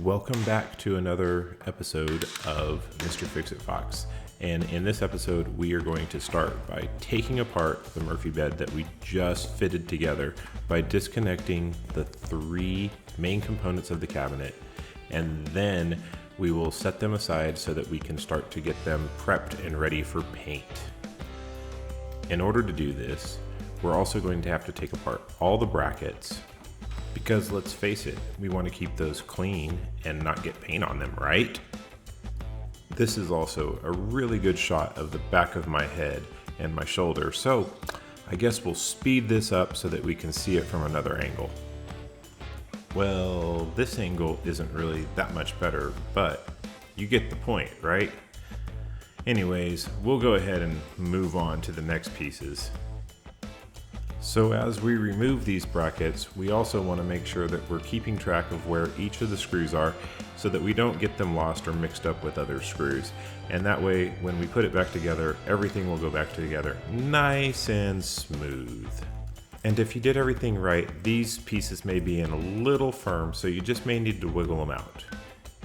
Welcome back to another episode of Mr. Fix-It Fox. And in this episode, we are going to start by taking apart the Murphy bed that we just fitted together by disconnecting the three main components of the cabinet. And then we will set them aside so that we can start to get them prepped and ready for paint. In order to do this, we're also going to have to take apart all the brackets, because let's face it, we want to keep those clean and not get paint on them, right? This is also a really good shot of the back of my head and my shoulder, so I guess we'll speed this up so that we can see it from another angle. Well, this angle isn't really that much better, but you get the point, right? Anyways, we'll go ahead and move on to the next pieces. So as we remove these brackets, we also want to make sure that we're keeping track of where each of the screws are so that we don't get them lost or mixed up with other screws. And that way, when we put it back together, everything will go back together nice and smooth. And if you did everything right, these pieces may be in a little firm, so you just may need to wiggle them out.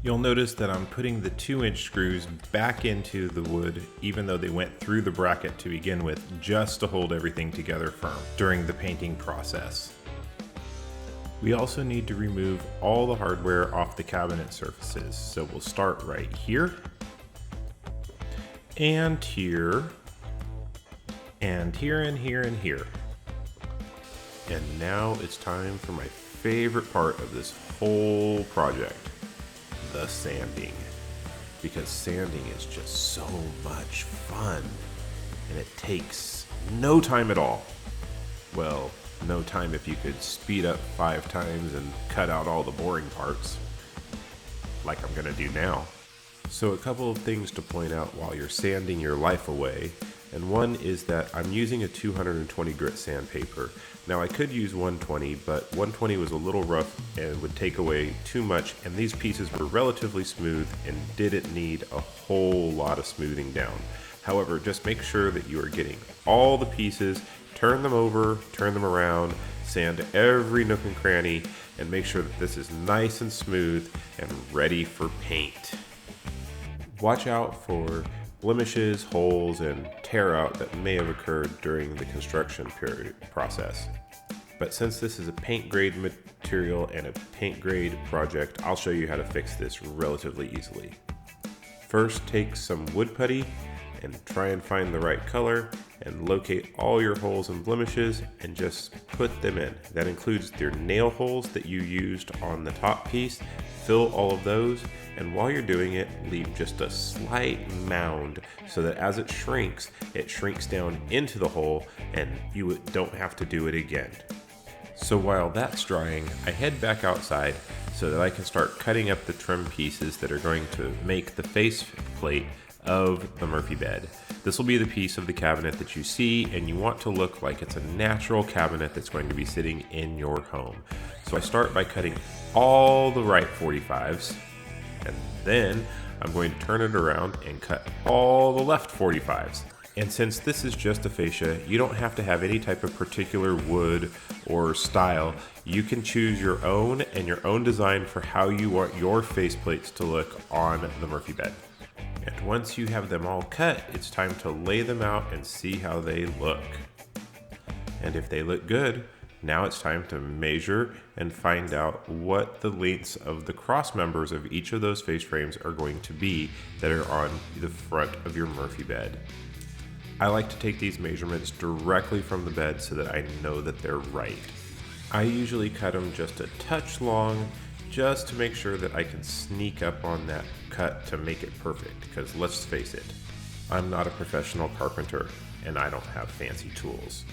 You'll notice that I'm putting the 2-inch screws back into the wood, even though they went through the bracket to begin with, just to hold everything together firm during the painting process. We also need to remove all the hardware off the cabinet surfaces. So we'll start right here, and here, and here, and here, and here. And now it's time for my favorite part of this whole project. The sanding, because sanding is just so much fun and it takes no time at all. Well, no time if you could speed up 5 times and cut out all the boring parts, like I'm gonna do now. So a couple of things to point out while you're sanding your life away, and one is that I'm using a 220 grit sandpaper. Now I could use 120, but 120 was a little rough and would take away too much, and these pieces were relatively smooth and didn't need a whole lot of smoothing down. However, just make sure that you are getting all the pieces, turn them over, turn them around, sand every nook and cranny, and make sure that this is nice and smooth and ready for paint. Watch out for blemishes, holes, and tear out that may have occurred during the construction process. But since this is a paint grade material and a paint grade project, I'll show you how to fix this relatively easily. First, take some wood putty and try and find the right color and locate all your holes and blemishes and just put them in. That includes your nail holes that you used on the top piece. Fill all of those, and while you're doing it, leave just a slight mound so that as it shrinks down into the hole and you don't have to do it again. So while that's drying, I head back outside so that I can start cutting up the trim pieces that are going to make the face plate of the Murphy bed. This will be the piece of the cabinet that you see, and you want to look like it's a natural cabinet that's going to be sitting in your home. So I start by cutting all the right 45s, and then I'm going to turn it around and cut all the left 45s. And since this is just a fascia, you don't have to have any type of particular wood or style. You can choose your own and your own design for how you want your faceplates to look on the Murphy bed. And once you have them all cut, it's time to lay them out and see how they look. And if they look good, now it's time to measure and find out what the lengths of the cross members of each of those face frames are going to be that are on the front of your Murphy bed. I like to take these measurements directly from the bed so that I know that they're right. I usually cut them just a touch long, just to make sure that I can sneak up on that cut to make it perfect, because let's face it, I'm not a professional carpenter and I don't have fancy tools.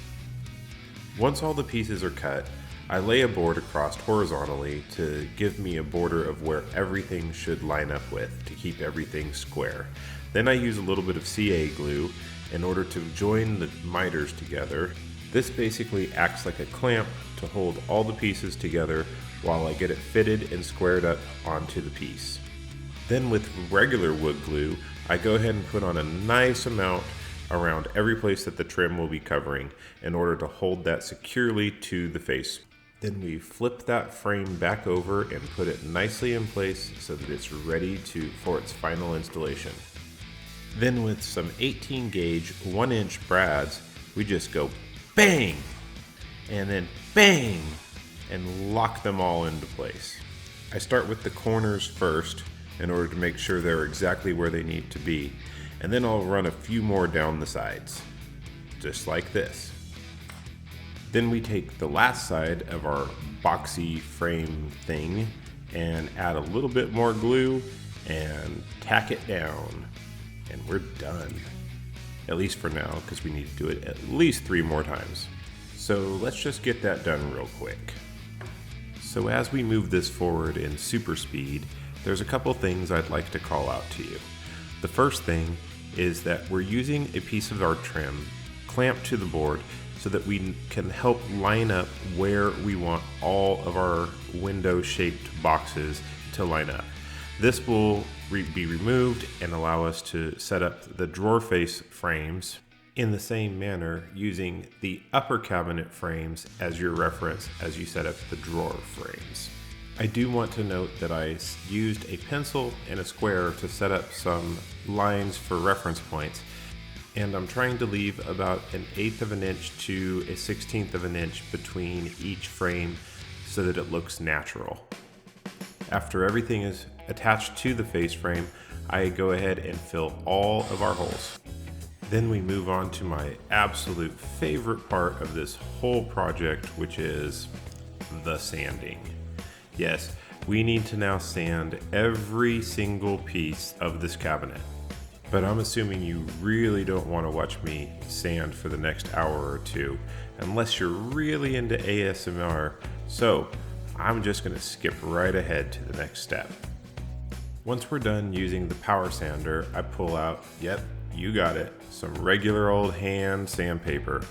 Once all the pieces are cut, I lay a board across horizontally to give me a border of where everything should line up with to keep everything square. Then I use a little bit of CA glue in order to join the miters together. This basically acts like a clamp to hold all the pieces together while I get it fitted and squared up onto the piece. Then with regular wood glue, I go ahead and put on a nice amount around every place that the trim will be covering in order to hold that securely to the face. Then we flip that frame back over and put it nicely in place so that it's ready for its final installation. Then with some 18 gauge 1-inch brads, we just go bang, and then bang, and lock them all into place. I start with the corners first in order to make sure they're exactly where they need to be, and then I'll run a few more down the sides, just like this. Then we take the last side of our boxy frame thing and add a little bit more glue and tack it down, and we're done. At least for now, because we need to do it at least 3 more times. So let's just get that done real quick. So as we move this forward in super speed, there's a couple things I'd like to call out to you. The first thing is that we're using a piece of our trim clamped to the board so that we can help line up where we want all of our window-shaped boxes to line up. This will be removed and allow us to set up the drawer face frames in the same manner, using the upper cabinet frames as your reference as you set up the drawer frames. I do want to note that I used a pencil and a square to set up some lines for reference points, and I'm trying to leave about 1/8 of an inch to 1/16 of an inch between each frame so that it looks natural. After everything is attached to the face frame, I go ahead and fill all of our holes. Then we move on to my absolute favorite part of this whole project, which is the sanding. Yes, we need to now sand every single piece of this cabinet. But I'm assuming you really don't want to watch me sand for the next hour or two, unless you're really into ASMR. So I'm just going to skip right ahead to the next step. Once we're done using the power sander, I pull out, yep, you got it, some regular old hand sandpaper.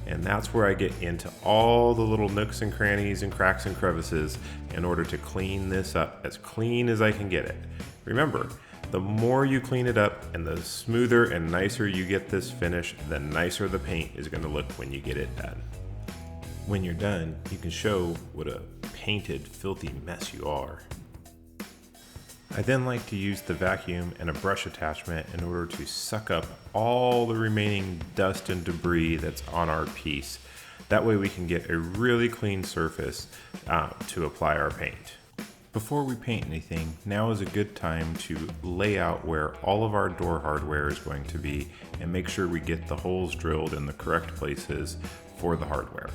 And that's where I get into all the little nooks and crannies and cracks and crevices in order to clean this up as clean as I can get it. Remember, the more you clean it up and the smoother and nicer you get this finish, the nicer the paint is going to look when you get it done. When you're done, you can show what a painted, filthy mess you are. I then like to use the vacuum and a brush attachment in order to suck up all the remaining dust and debris that's on our piece. That way we can get a really clean surface to apply our paint. Before we paint anything, now is a good time to lay out where all of our door hardware is going to be and make sure we get the holes drilled in the correct places for the hardware.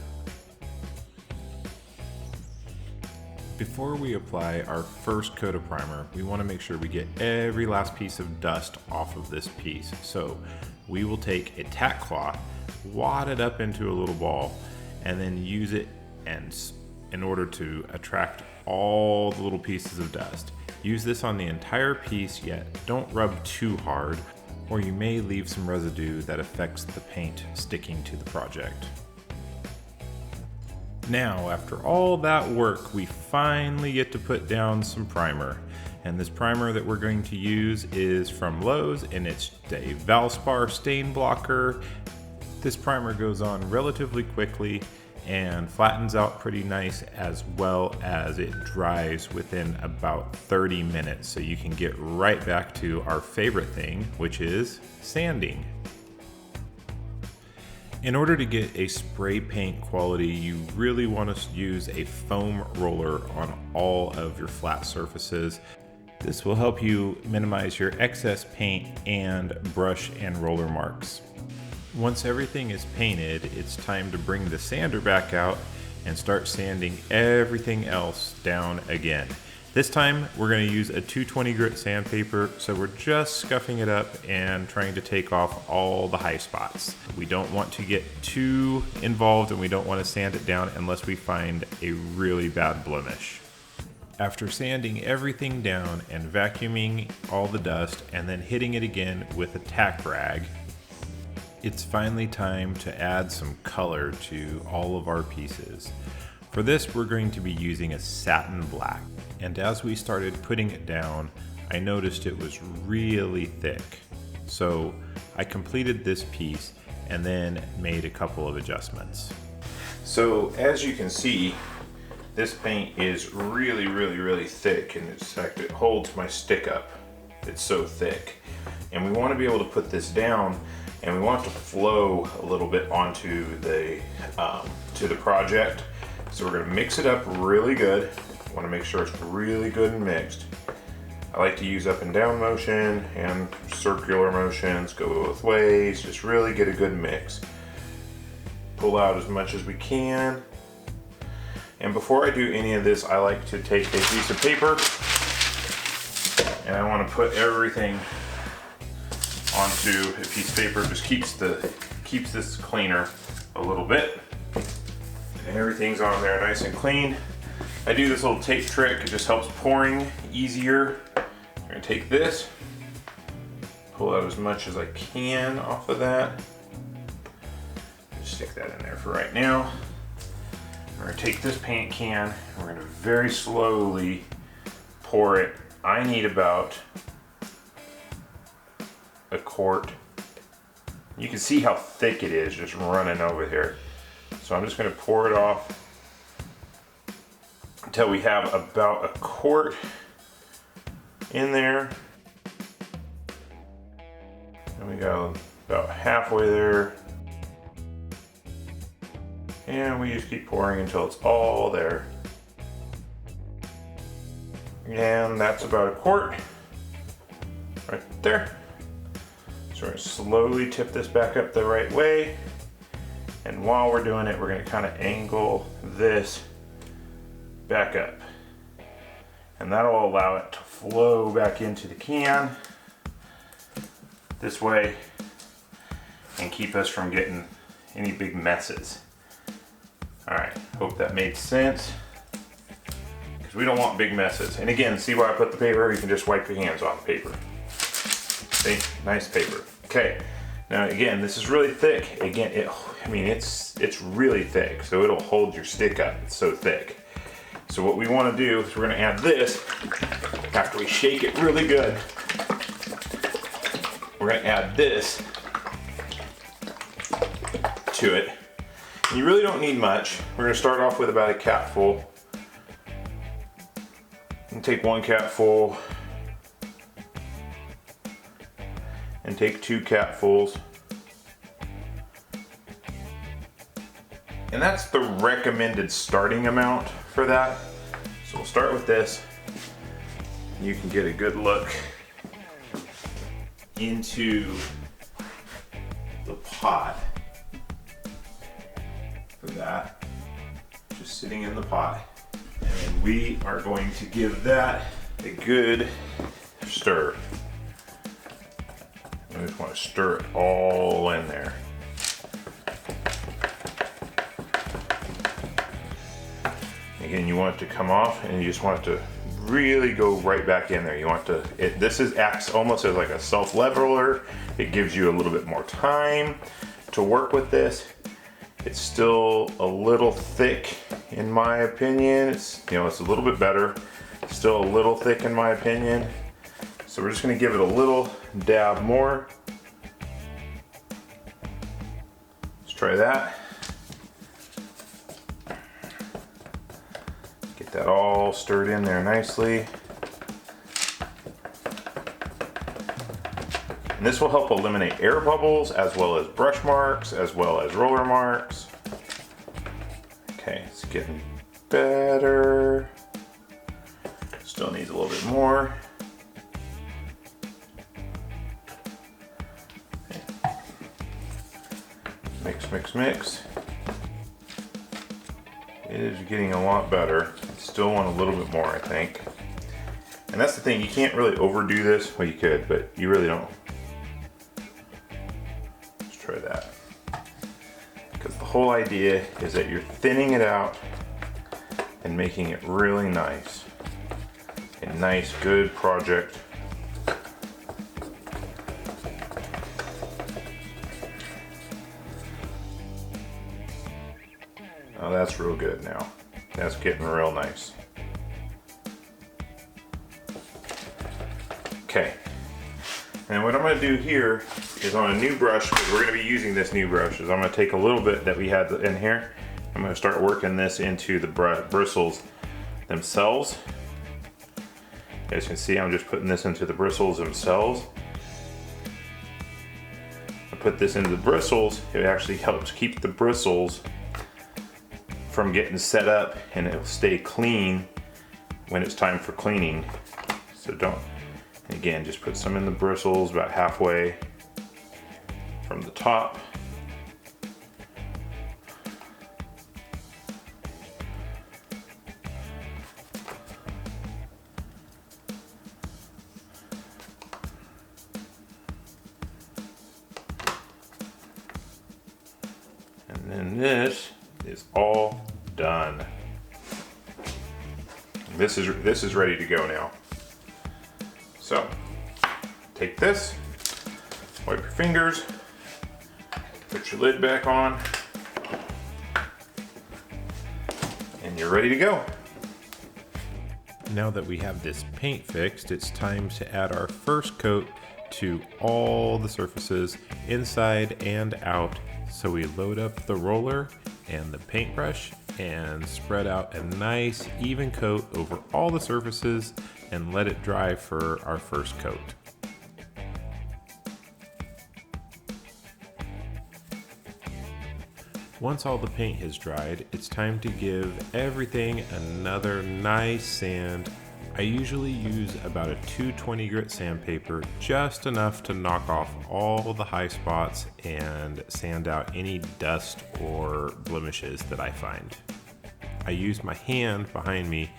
Before we apply our first coat of primer, we want to make sure we get every last piece of dust off of this piece. So we will take a tack cloth, wad it up into a little ball, and then use it in order to attract all the little pieces of dust. Use this on the entire piece, yet don't rub too hard, or you may leave some residue that affects the paint sticking to the project. Now, after all that work, we finally get to put down some primer. And this primer that we're going to use is from Lowe's, and it's a Valspar stain blocker. This primer goes on relatively quickly and flattens out pretty nice, as well as it dries within about 30 minutes. So you can get right back to our favorite thing, which is sanding. In order to get a spray paint quality, you really want to use a foam roller on all of your flat surfaces. This will help you minimize your excess paint and brush and roller marks. Once everything is painted, it's time to bring the sander back out and start sanding everything else down again. This time we're going to use a 220 grit sandpaper, so we're just scuffing it up and trying to take off all the high spots. We don't want to get too involved, and we don't want to sand it down unless we find a really bad blemish. After sanding everything down and vacuuming all the dust and then hitting it again with a tack rag, it's finally time to add some color to all of our pieces. For this, we're going to be using a satin black. And as we started putting it down, I noticed it was really thick. So I completed this piece and then made a couple of adjustments. So as you can see, This paint is really, really, really thick, and in fact, it holds my stick up. It's so thick. And we want to be able to put this down, and we want it to flow a little bit onto the to the project. So we're going to mix it up really good. I want to make sure it's really good and mixed. I like to use up and down motion and circular motions, go both ways, just really get a good mix. Pull out as much as we can. And before I do any of this, I like to take a piece of paper and I want to put everything onto a piece of paper. Just keeps this cleaner a little bit. And everything's on there nice and clean. I do this little tape trick, it just helps pouring easier. I'm gonna take this, pull out as much as I can off of that. Just stick that in there for right now. We're gonna take this paint can, and we're gonna very slowly pour it. I need about a quart. You can see how thick it is just running over here. So I'm just gonna pour it off until we have about a quart in there. And we go about halfway there. And we just keep pouring until it's all there. And that's about a quart right there. So we're gonna slowly tip this back up the right way. And while we're doing it, we're gonna kind of angle this back up. And that'll allow it to flow back into the can this way and keep us from getting any big messes. All right, hope that made sense, because we don't want big messes. And again, see where I put the paper? You can just wipe your hands on the paper. See, nice paper. Okay, now again, this is really thick. Again, it's really thick, so it'll hold your stick up. It's so thick. So what we want to do is we're going to add this after we shake it really good. We're going to add this to it. And you really don't need much. We're going to start off with about a capful. And take 1 capful and take 2 capfuls. And that's the recommended starting amount for that. So we'll start with this. You can get a good look into the pot for that, just sitting in the pot. And we are going to give that a good stir. I just want to stir it all in there. Again, you want it to come off, and you just want it to really go right back in there. You want to, this acts almost as like a self-leveler. It gives you a little bit more time to work with this. It's still a little thick in my opinion. It's a little bit better. Still a little thick in my opinion. So we're just gonna give it a little dab more. Let's try that. Get that all stirred in there nicely. And this will help eliminate air bubbles, as well as brush marks, as well as roller marks. Okay, it's getting better. Still needs a little bit more. Mix, mix, mix. It is getting a lot better. Still want a little bit more, I think. And that's the thing, you can't really overdo this. Well, you could, but you really don't. Let's try that. Because the whole idea is that you're thinning it out and making it really nice. A nice, good project. Oh, that's real good now. That's getting real nice. Okay. And what I'm going to do here is on a new brush, because we're going to be using this new brush, is I'm going to take a little bit that we had in here, I'm going to start working this into the bristles themselves. You guys can see I'm just putting this into the bristles themselves. I put this into the bristles, it actually helps keep the bristles from getting set up, and it'll stay clean when it's time for cleaning. So don't, again, just put some in the bristles about halfway from the top. And then this is all done. This is ready to go now. So take this, wipe your fingers, put your lid back on, and you're ready to go. Now that we have this paint fixed, it's time to add our first coat to all the surfaces inside and out. So we load up the roller and the paintbrush and spread out a nice even coat over all the surfaces and let it dry for our first coat. Once all the paint has dried, it's time to give everything another nice sand. I usually use about a 220 grit sandpaper, just enough to knock off all the high spots and sand out any dust or blemishes that I find. I use my hand behind me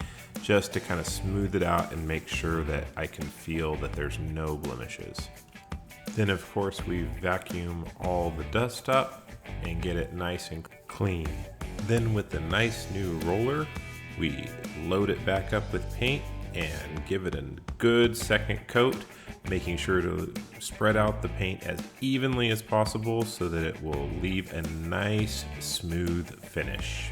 just to kind of smooth it out and make sure that I can feel that there's no blemishes. Then of course we vacuum all the dust up and get it nice and clean. Then with the nice new roller, we load it back up with paint and give it a good second coat, making sure to spread out the paint as evenly as possible so that it will leave a nice smooth finish.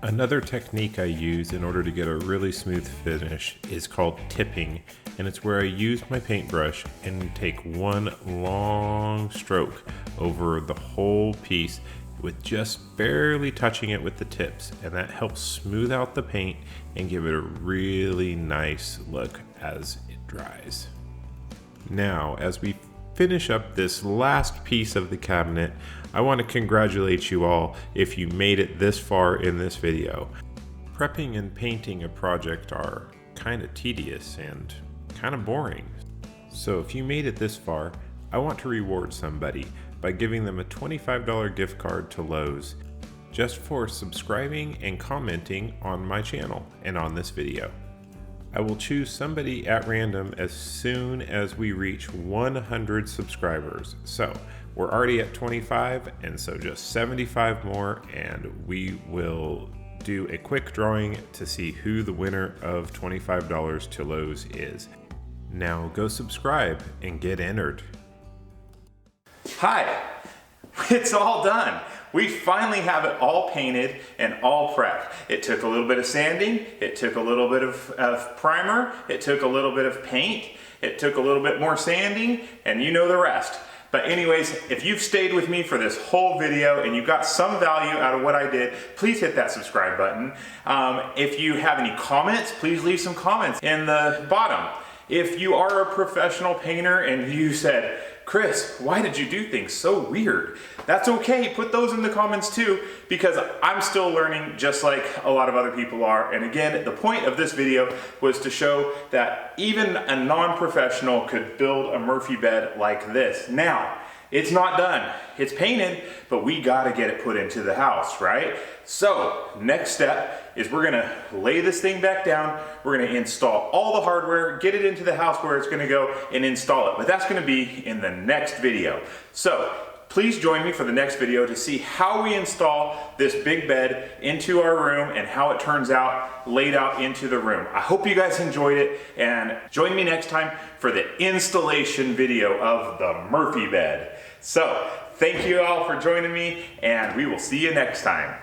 Another technique I use in order to get a really smooth finish is called tipping, and it's where I use my paintbrush and take one long stroke over the whole piece with just barely touching it with the tips, and that helps smooth out the paint and give it a really nice look as it dries. Now, as we finish up this last piece of the cabinet, I want to congratulate you all if you made it this far in this video. Prepping and painting a project are kind of tedious and kind of boring. So if you made it this far, I want to reward somebody by giving them a $25 gift card to Lowe's just for subscribing and commenting on my channel and on this video. I will choose somebody at random as soon as we reach 100 subscribers. So we're already at 25, and so just 75 more, and we will do a quick drawing to see who the winner of $25 to Lowe's is. Now go subscribe and get entered. Hi, it's all done. We finally have it all painted and all prepped. It took a little bit of sanding, it took a little bit of primer, it took a little bit of paint, it took a little bit more sanding, and you know the rest. But anyways, if you've stayed with me for this whole video and you got some value out of what I did, please hit that subscribe button. If you have any comments, please leave some comments in the bottom. If you are a professional painter and you said, Chris, why did you do things so weird? That's okay, put those in the comments too, because I'm still learning just like a lot of other people are. And again, the point of this video was to show that even a non-professional could build a Murphy bed like this. Now, it's not done, it's painted, but we gotta get it put into the house, right? So, next step is we're gonna lay this thing back down, we're gonna install all the hardware, get it into the house where it's gonna go, and install it. But that's gonna be in the next video. So, please join me for the next video to see how we install this big bed into our room and how it turns out laid out into the room. I hope you guys enjoyed it, and join me next time for the installation video of the Murphy bed. So, thank you all for joining me, and we will see you next time.